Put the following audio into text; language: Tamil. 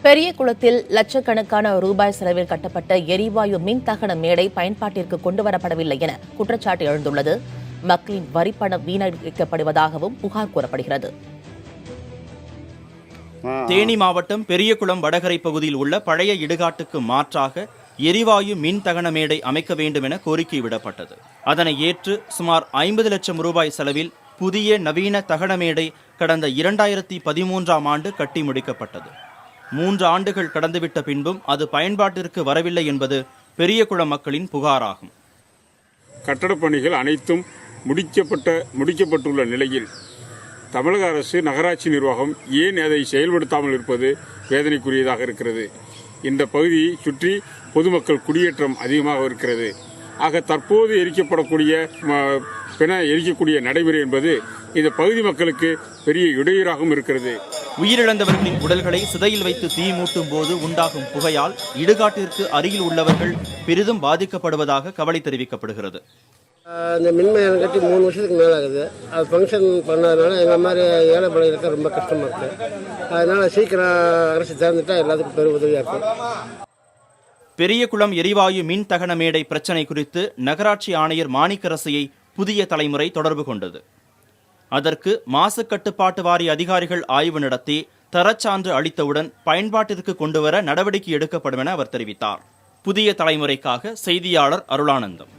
பெரியகுளத்தில் லட்சக்கணக்கான ரூபாய் செலவில் கட்டப்பட்ட எரிவாயு மின் தகன மேடை பயன்பாட்டிற்கு கொண்டுவரப்படவில்லை என குற்றச்சாட்டு எழுந்துள்ளது. மக்களின் வரிப்பணம் வீணடிக்கப்படுவதாகவும் புகார் கூறப்படுகிறது. தேனி மாவட்டம் பெரியகுளம் வடகரை பகுதியில் உள்ள பழைய இடுகாட்டுக்கு மாற்றாக எரிவாயு மின் தகன மேடை அமைக்க வேண்டும் என கோரிக்கை விடப்பட்டது. அதனை ஏற்று சுமார் 50 லட்சம் ரூபாய் செலவில் புதிய நவீன தகன மேடை கடந்த 2013ஆம் ஆண்டு கட்டி முடிக்கப்பட்டது. 3 ஆண்டுகள் கடந்துவிட்ட பின்பும் அது பயன்பாட்டிற்கு வரவில்லை என்பது பெரியகுளம் மக்களின் புகாராகும். கட்டடப் பணிகள் அனைத்தும் முடிக்கப்பட்டுள்ள நிலையில் தமிழக அரசு நகராட்சி நிர்வாகம் ஏன் அதை செயல்படுத்தாமல் இருப்பது வேதனைக்குரியதாக இருக்கிறது. இந்த பகுதியை சுற்றி பொதுமக்கள் குடியேற்றம் அதிகமாக இருக்கிறது. ஆக தற்போது எரிக்கக்கூடிய நடைமுறை என்பது இந்த பகுதி மக்களுக்கு பெரிய இடையூறாகவும் இருக்கிறது. உயிரிழந்தவர்களின் உடல்களை சிதையில் வைத்து தீ மூட்டும் போது உண்டாகும் புகையால் இடுகாட்டிற்கு அருகில் உள்ளவர்கள் பெரிதும் பாதிக்கப்படுவதாக கவலை தெரிவிக்கப்படுகிறது. இந்த மின்மயம் கட்டி 3 வருஷத்துக்கு மேலே ஆகுது. அது ஃபங்க்ஷன் பண்ணதுனால எங்கள் மாதிரி ஏழை பிள்ளைகளுக்கு ரொம்ப கஷ்டமாக இருக்குது. அதனால் சீக்கிரம் அரசு திறந்துட்டா எல்லாத்துக்கும் பெரும் உதவியாக இருக்கும். பெரியகுளம் எரிவாயு மின் தகன மேடை பிரச்சினை குறித்து நகராட்சி ஆணையர் மாணிக்கரசியை புதிய தலைமுறை தொடர்பு கொண்டது. அதற்கு மாசு கட்டுப்பாட்டு வாரிய அதிகாரிகள் ஆய்வு நடத்தி தரச்சான்று அளித்தவுடன் பயன்பாட்டிற்கு கொண்டுவர நடவடிக்கை எடுக்கப்படும் என அவர் தெரிவித்தார். புதிய தலைமுறைக்காக செய்தியாளர் அருளானந்தம்.